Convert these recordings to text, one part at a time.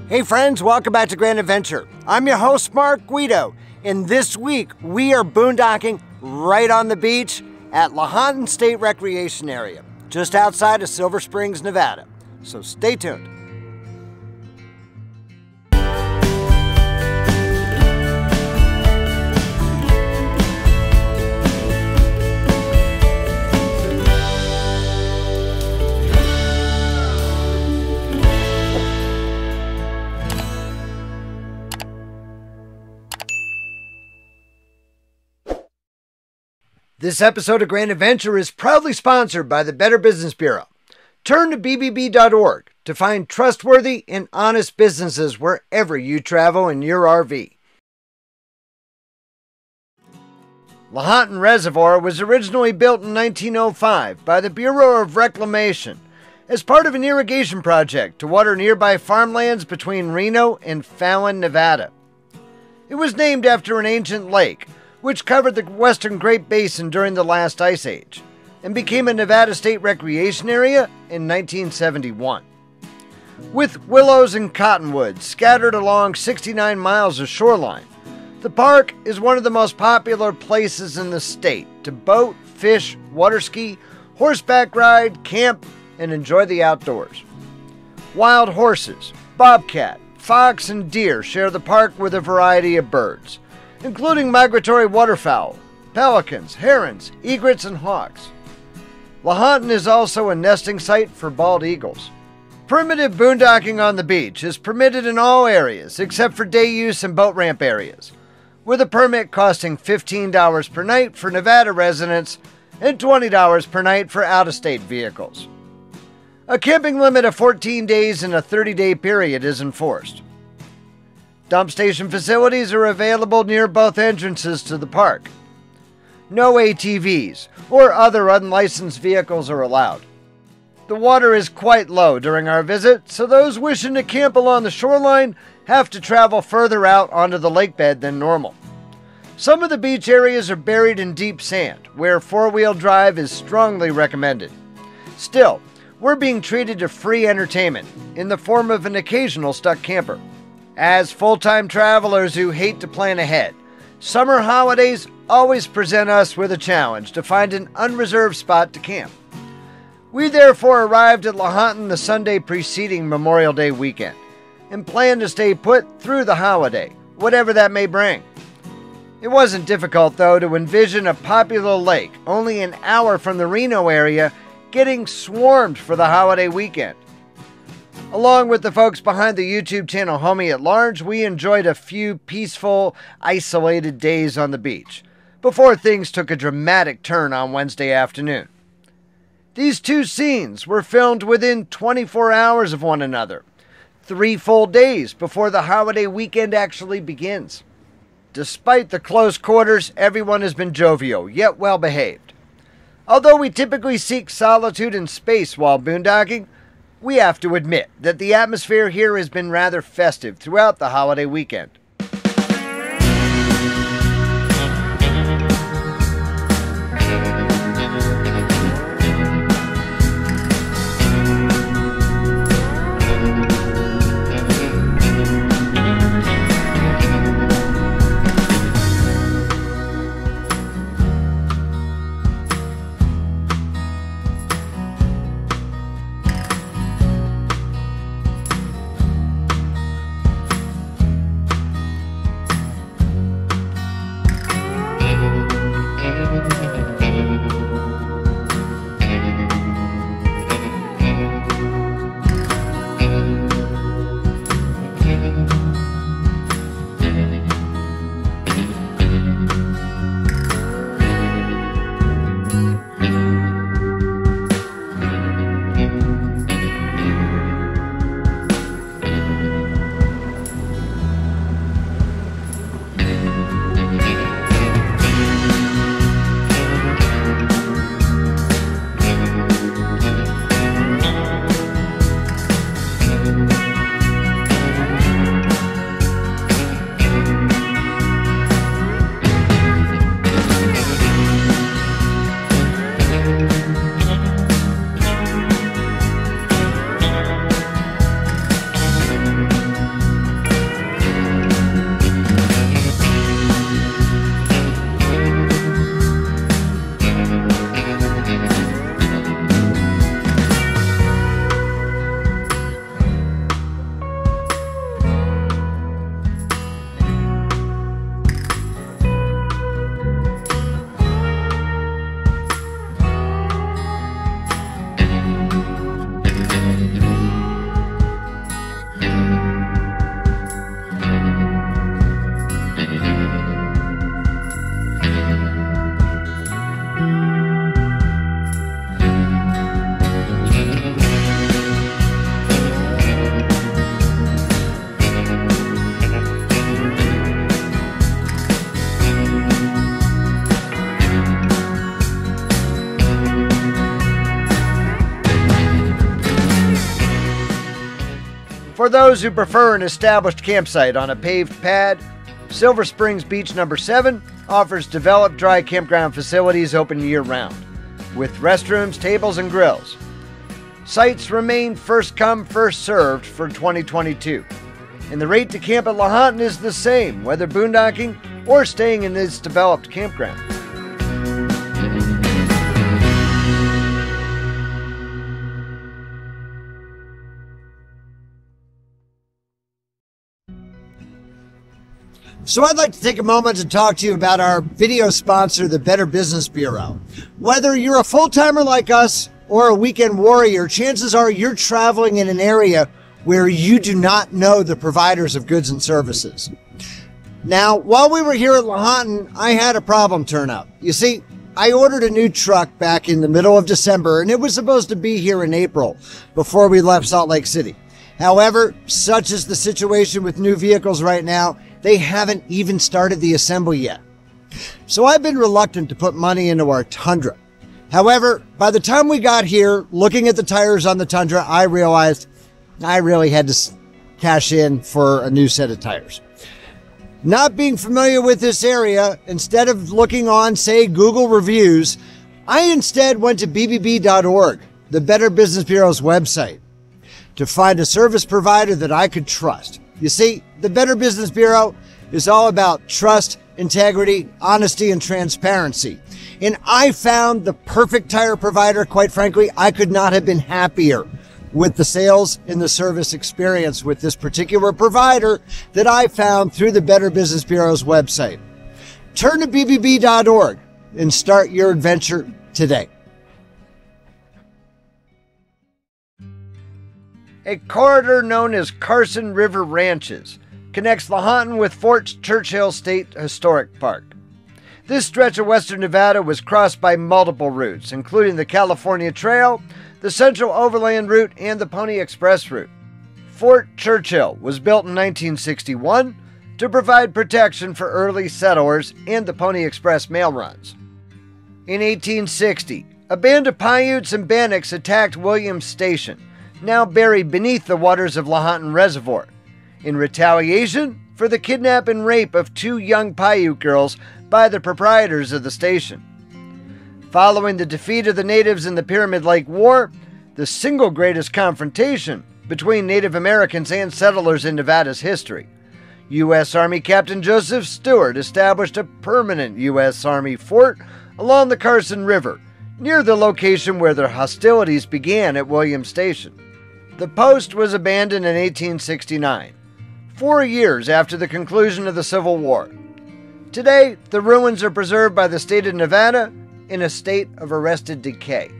Hey friends, welcome back to Grand Adventure. I'm your host, Mark Guido, and this week we are boondocking right on the beach at Lahontan State Recreation Area, just outside of Silver Springs, Nevada. So stay tuned. This episode of Grand Adventure is proudly sponsored by the Better Business Bureau. Turn to bbb.org to find trustworthy and honest businesses wherever you travel in your RV. Lahontan Reservoir was originally built in 1905 by the Bureau of Reclamation as part of an irrigation project to water nearby farmlands between Reno and Fallon, Nevada. It was named after an ancient lake which covered the western Great Basin during the last ice age, and became a Nevada State Recreation Area in 1971. With willows and cottonwoods scattered along 69 miles of shoreline, the park is one of the most popular places in the state to boat, fish, water ski, horseback ride, camp, and enjoy the outdoors. Wild horses, bobcat, fox, and deer share the park with a variety of birds, including migratory waterfowl, pelicans, herons, egrets, and hawks. Lahontan is also a nesting site for bald eagles. Primitive boondocking on the beach is permitted in all areas except for day use and boat ramp areas, with a permit costing $15 per night for Nevada residents and $20 per night for out-of-state vehicles. A camping limit of 14 days in a 30-day period is enforced. Dump station facilities are available near both entrances to the park. No ATVs or other unlicensed vehicles are allowed. The water is quite low during our visit, so those wishing to camp along the shoreline have to travel further out onto the lake bed than normal. Some of the beach areas are buried in deep sand, where four-wheel drive is strongly recommended. Still, we're being treated to free entertainment in the form of an occasional stuck camper. As full-time travelers who hate to plan ahead, summer holidays always present us with a challenge to find an unreserved spot to camp. We therefore arrived at Lahontan the Sunday preceding Memorial Day weekend and plan to stay put through the holiday, whatever that may bring. It wasn't difficult, though, to envision a popular lake only an hour from the Reno area getting swarmed for the holiday weekend. Along with the folks behind the YouTube channel Homie at Large, we enjoyed a few peaceful, isolated days on the beach before things took a dramatic turn on Wednesday afternoon. These two scenes were filmed within 24 hours of one another, 3 full days before the holiday weekend actually begins. Despite the close quarters, everyone has been jovial, yet well behaved. Although we typically seek solitude and space while boondocking, we have to admit that the atmosphere here has been rather festive throughout the holiday weekend. For those who prefer an established campsite on a paved pad, Silver Springs Beach No. 7 offers developed dry campground facilities open year-round, with restrooms, tables, and grills. Sites remain first come, first served for 2022, and the rate to camp at Lahontan is the same, whether boondocking or staying in this developed campground. So I'd like to take a moment to talk to you about our video sponsor, the Better Business Bureau. Whether you're a full-timer like us or a weekend warrior, chances are you're traveling in an area where you do not know the providers of goods and services. Now, while we were here at Lahontan, I had a problem turn up. You see, I ordered a new truck back in the middle of December, and it was supposed to be here in April before we left Salt Lake City. However, such is the situation with new vehicles right now, they haven't even started the assembly yet. So I've been reluctant to put money into our Tundra. However, by the time we got here, looking at the tires on the Tundra, I realized I really had to cash in for a new set of tires. Not being familiar with this area, instead of looking on, say, Google reviews, I instead went to bbb.org, the Better Business Bureau's website, to find a service provider that I could trust. You see, the Better Business Bureau is all about trust, integrity, honesty, and transparency. And I found the perfect tire provider. Quite frankly, I could not have been happier with the sales and the service experience with this particular provider that I found through the Better Business Bureau's website. Turn to bbb.org and start your adventure today. A corridor known as Carson River Ranches connects Lahontan with Fort Churchill State Historic Park. This stretch of western Nevada was crossed by multiple routes, including the California Trail, the Central Overland Route, and the Pony Express route. Fort Churchill was built in 1961 to provide protection for early settlers and the Pony Express mail runs. In 1860, a band of Paiutes and Bannocks attacked Williams Station, now buried beneath the waters of Lahontan Reservoir, in retaliation for the kidnap and rape of 2 young Paiute girls by the proprietors of the station. Following the defeat of the natives in the Pyramid Lake War, the single greatest confrontation between Native Americans and settlers in Nevada's history, U.S. Army Captain Joseph Stewart established a permanent U.S. Army fort along the Carson River, near the location where their hostilities began at Williams Station. The post was abandoned in 1869, 4 years after the conclusion of the Civil War. Today, the ruins are preserved by the state of Nevada in a state of arrested decay.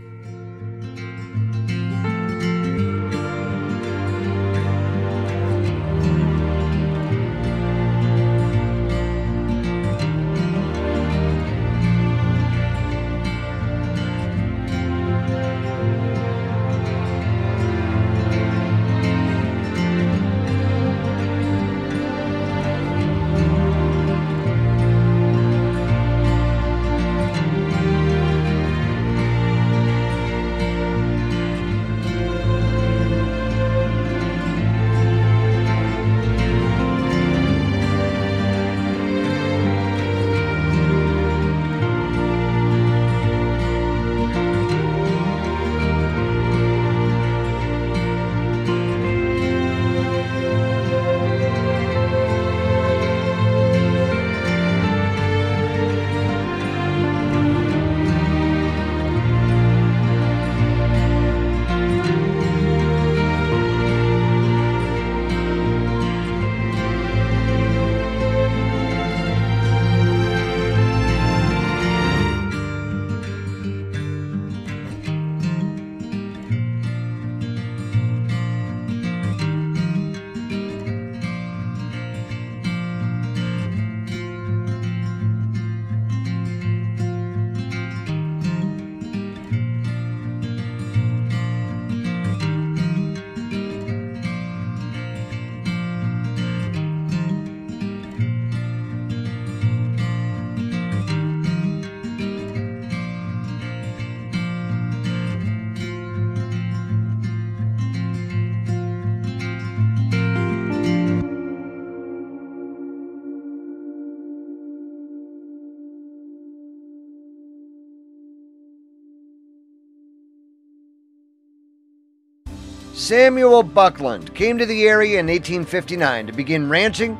Samuel Buckland came to the area in 1859 to begin ranching,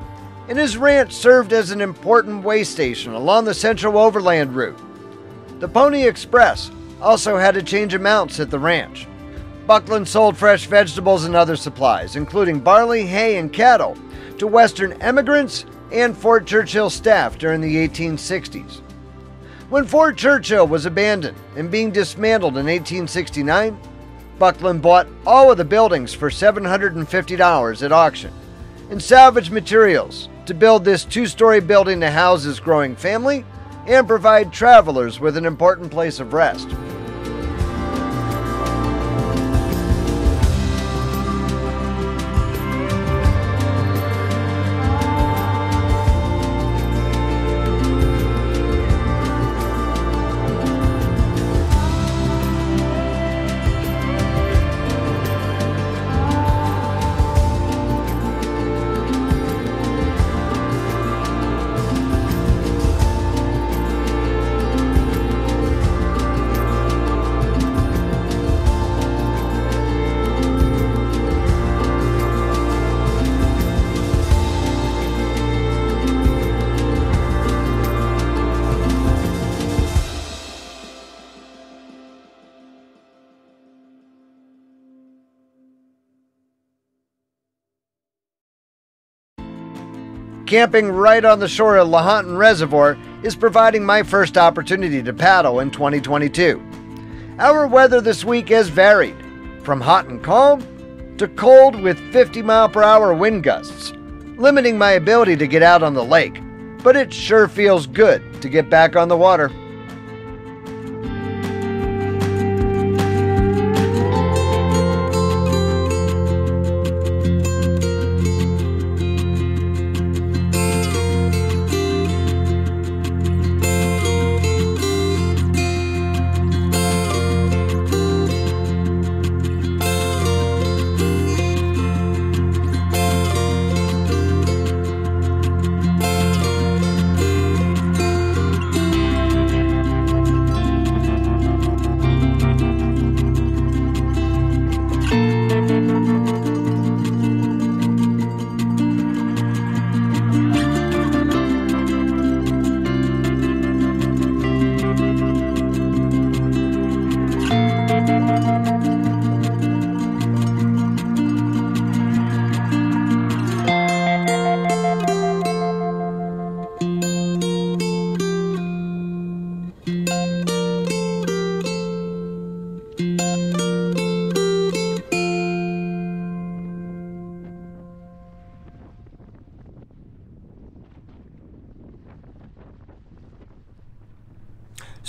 and his ranch served as an important way station along the Central Overland route. The Pony Express also had to change of mounts at the ranch. Buckland sold fresh vegetables and other supplies, including barley, hay, and cattle, to Western emigrants and Fort Churchill staff during the 1860s. When Fort Churchill was abandoned and being dismantled in 1869, Buckland bought all of the buildings for $750 at auction and salvaged materials to build this two-story building to house his growing family and provide travelers with an important place of rest. Camping right on the shore of Lahontan Reservoir is providing my first opportunity to paddle in 2022. Our weather this week has varied, from hot and calm to cold with 50-mile-per-hour wind gusts, limiting my ability to get out on the lake, but it sure feels good to get back on the water.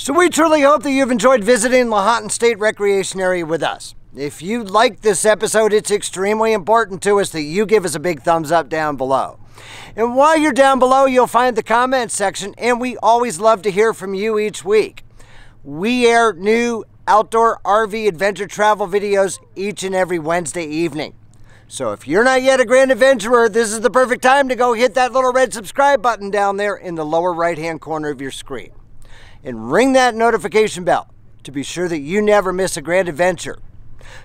So we truly hope that you've enjoyed visiting Lahontan State Recreation Area with us. If you liked this episode, it's extremely important to us that you give us a big thumbs up down below. And while you're down below, you'll find the comments section, and we always love to hear from you each week. We air new outdoor RV adventure travel videos each and every Wednesday evening. So if you're not yet a Grand Adventurer, this is the perfect time to go hit that little red subscribe button down there in the lower right-hand corner of your screen. And ring that notification bell to be sure that you never miss a grand adventure.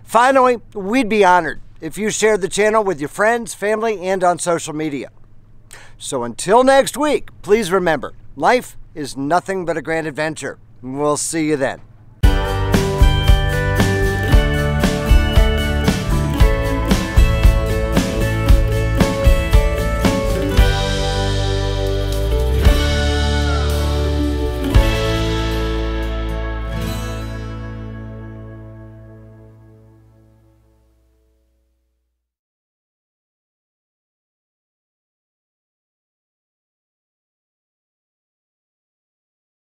Finally, we'd be honored if you shared the channel with your friends, family, and on social media. So until next week, please remember, life is nothing but a grand adventure. We'll see you then.